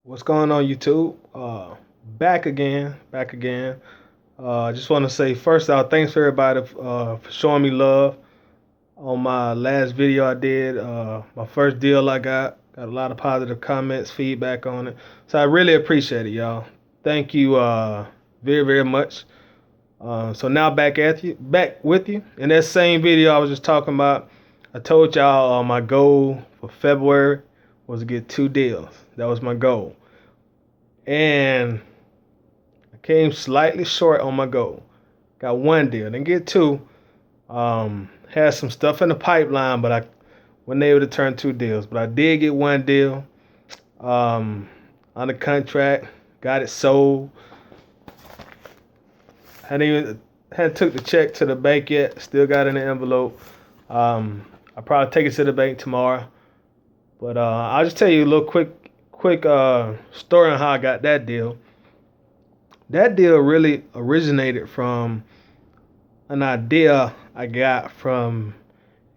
What's going on, YouTube? Back again, back again. I just want to say first out, thanks for everybody for showing me love on my last video I did. My first deal I got a lot of positive comments, feedback on it. So I really appreciate it, y'all. Thank you very, very much. So now back with you. In that same video I was just talking about, I told y'all my goal for February was to get 2 deals. That was my goal. And I came slightly short on my goal. Got 1 deal, didn't get two. Had some stuff in the pipeline, but I wasn't able to turn 2 deals. But I did get 1 deal under contract. Got it sold. Hadn't took the check to the bank yet. Still got it in the envelope. I'll probably take it to the bank tomorrow. But I'll just tell you a little quick story on how I got that deal. That deal really originated from an idea I got from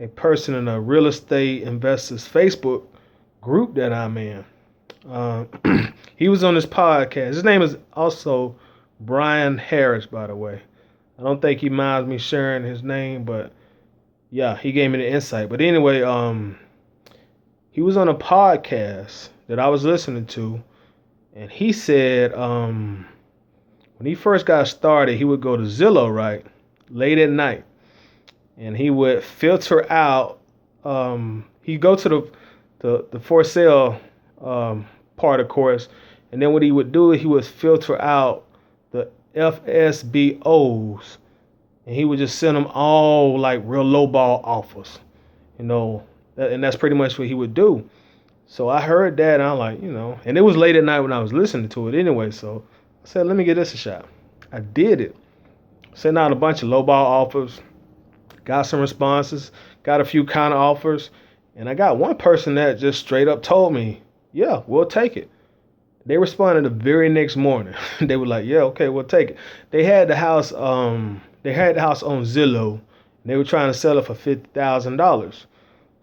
a person in a real estate investors Facebook group that I'm in. He was on this podcast. His name is also Brian Harris, by the way. I don't think he minds me sharing his name, but yeah, he gave me the insight. But anyway, he was on a podcast that I was listening to, and he said when he first got started, he would go to Zillow, right, late at night, and he would filter out. He'd go to the for sale part, of course, and then what he would do, he would filter out the FSBOs, and he would just send them all like real lowball offers, and that's pretty much what he would do. So I heard that, and I'm like, and it was late at night when I was listening to it anyway. So I said, let me give this a shot. I did it. Sent out a bunch of lowball offers, got some responses, got a few counter offers, and I got one person that just straight up told me, yeah, we'll take it. They responded the very next morning. They were like, yeah, okay, we'll take it. They had the house on Zillow, and they were trying to sell it for $50,000.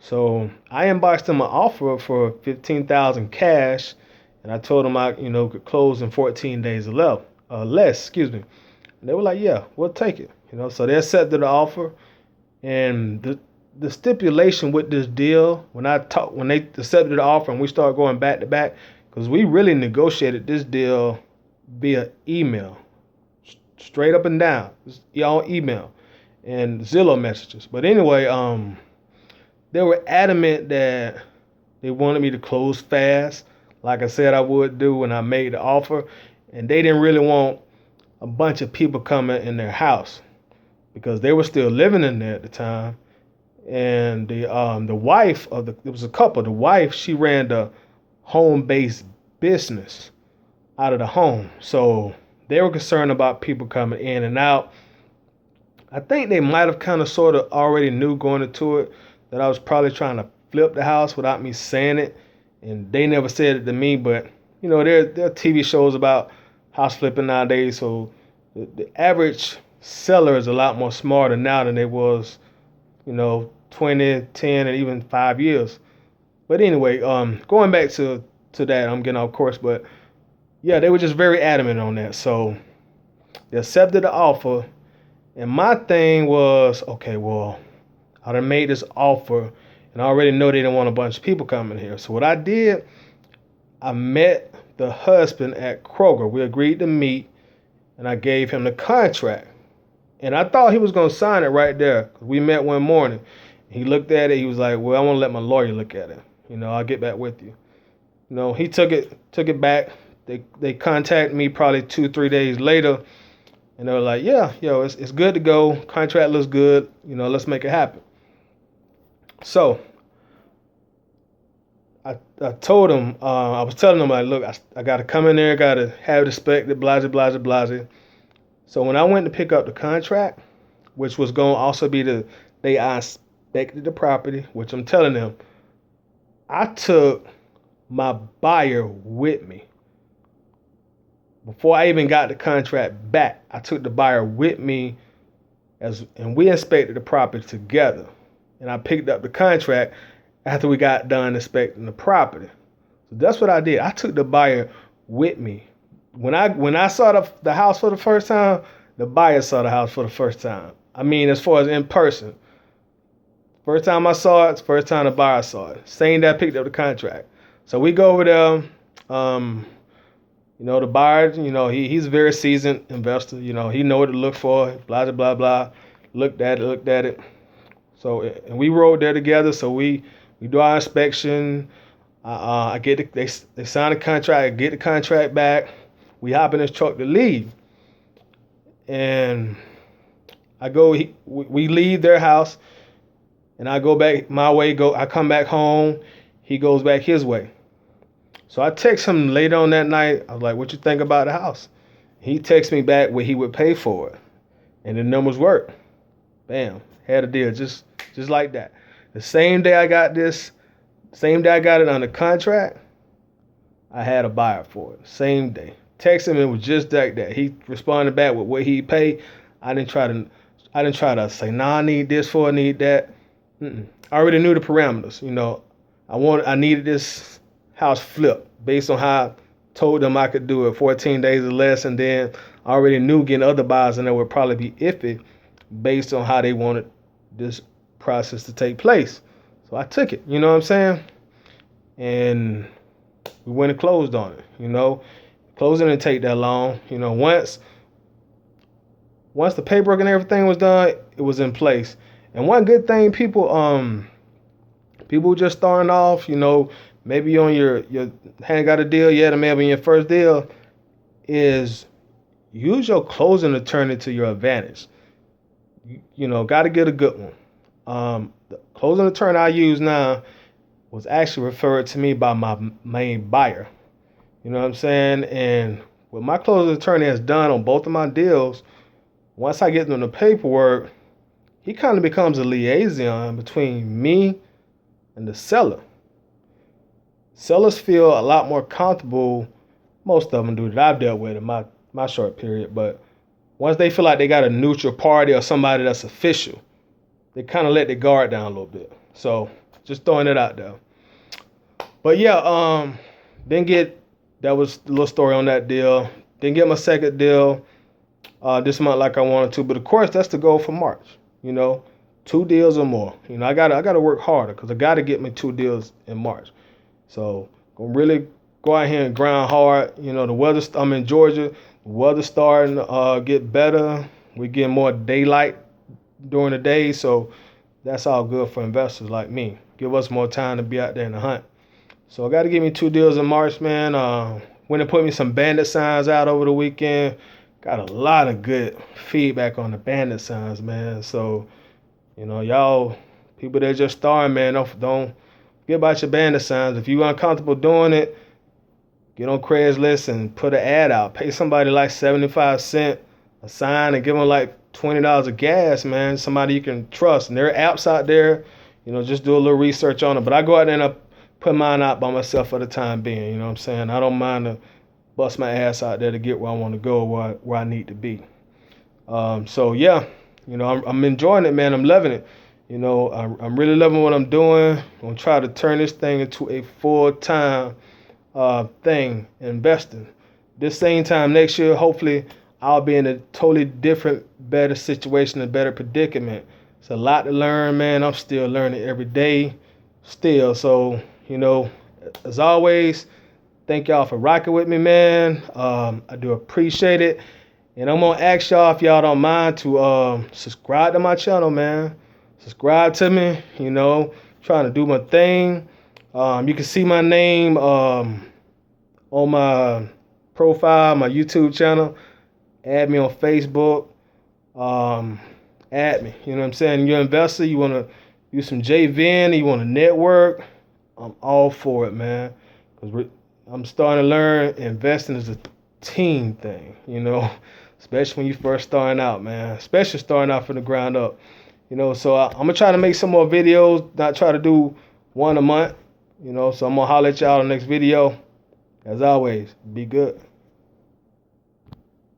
So I inboxed them an offer for $15,000 cash, and I told them I could close in 14 days or less, excuse me. And they were like, yeah, we'll take it. So they accepted the offer, and the stipulation with this deal, when they accepted the offer and we started going back to back, because we really negotiated this deal via email, straight up and down, y'all email and Zillow messages. But anyway, they were adamant that they wanted me to close fast, like I said I would do when I made the offer, and they didn't really want a bunch of people coming in their house because they were still living in there at the time. And the wife it was a couple. The wife, she ran the home-based business out of the home, so they were concerned about people coming in and out. I think they might have kind of sort of already knew going into it that I was probably trying to flip the house without me saying it, and they never said it to me. But there are TV shows about house flipping nowadays, so the average seller is a lot more smarter now than they was 20, 10, and even 5 years. But anyway, going back to that, I'm getting off course, but yeah, they were just very adamant on that. So they accepted the offer, and my thing was, okay, well, I done made this offer, and I already know they didn't want a bunch of people coming here. So what I did, I met the husband at Kroger. We agreed to meet, and I gave him the contract. And I thought he was going to sign it right there. We met one morning. He looked at it. He was like, well, I want to let my lawyer look at it. I'll get back with you. He took it back. They contacted me probably 2-3 days later, and they were like, yeah, it's good to go. Contract looks good. Let's make it happen. So I told him, I was telling him, like, look, I got to come in there, got to have it inspected, blase, blase, blase. So when I went to pick up the contract, which was going to also be the day I inspected the property, which I'm telling them, I took my buyer with me. Before I even got the contract back, I took the buyer with me, and we inspected the property together. And I picked up the contract after we got done inspecting the property. So that's what I did. I took the buyer with me. When I saw the house for the first time, the buyer saw the house for the first time. I mean, as far as in person. First time I saw it, first time the buyer saw it. Same day I picked up the contract. So we go over there. The buyer, he's a very seasoned investor. He know what to look for. Blah blah blah blah. Looked at it. So and we rode there together. So we do our inspection. I get they sign the contract. I get the contract back. We hop in his truck to leave, and we leave their house, and I go back my way. I come back home. He goes back his way. So I text him later on that night. I was like, "What you think about the house?" He texts me back what he would pay for it, and the numbers worked. Bam, had a deal just like that. The same day I got it under contract, I had a buyer for it. Same day. Text him, it was just like that. He responded back with what he paid. I didn't try to say, I need this for, I need that. I already knew the parameters. I needed this house flipped based on how I told them I could do it 14 days or less, and then I already knew getting other buyers and that would probably be iffy based on how they wanted this process to take place. So I took it, you know what I'm saying? And we went and closed on it, Closing didn't take that long. Once the paperwork and everything was done, it was in place. And one good thing, people just starting off, maybe on your hadn't got a deal yet, or maybe your first deal, is use your closing attorney to your advantage. Got to get a good one. The closing attorney I use now was actually referred to me by my main buyer. You know what I'm saying? And what my closing attorney has done on both of my deals, once I get them the paperwork, he kind of becomes a liaison between me and the seller. Sellers feel a lot more comfortable, most of them do, that I've dealt with in my short period, but once they feel like they got a neutral party or somebody that's official, they kind of let their guard down a little bit. So just throwing it out there. But yeah, that was the little story on that deal. Didn't get my second deal this month like I wanted to, but of course that's the goal for March. 2 deals or more. I gotta work harder because I gotta get me 2 deals in March. So gonna really go out here and grind hard. The weather. I'm in Georgia. The weather's starting to get better. We're getting more daylight during the day, so that's all good for investors like me. Give us more time to be out there in the hunt. So I got to give me 2 deals in March, man. Went and put me some bandit signs out over the weekend. Got a lot of good feedback on the bandit signs, man. So, y'all, people that just starting, man, don't forget about your bandit signs. If you're uncomfortable doing it, get on Craigslist and put an ad out. Pay somebody like 75 cents a sign and give them like $20 of gas, man. Somebody you can trust. And there are apps out there, just do a little research on it. But I go out there and I put mine out by myself for the time being, you know what I'm saying? I don't mind to bust my ass out there to get where I want to go, where I need to be. So yeah, I'm enjoying it, man. I'm loving it. I'm really loving what I'm doing. I'm going to try to turn this thing into a full-time thing, investing. This same time next year, hopefully, I'll be in a totally different, better situation, a better predicament. It's a lot to learn, man. I'm still learning every day, still. So, as always, thank y'all for rocking with me, man. I do appreciate it. And I'm going to ask y'all, if y'all don't mind, to subscribe to my channel, man. Subscribe to me, trying to do my thing. You can see my name on my profile, my YouTube channel. Add me on Facebook. Add me. You know what I'm saying? You're an investor, you want to use some JVN, you want to network, I'm all for it, man. Because I'm starting to learn investing is a team thing, especially when you first starting out, man. Especially starting out from the ground up. So I'm going to try to make some more videos, not try to do one a month, so I'm going to holler at y'all in the next video. As always, be good.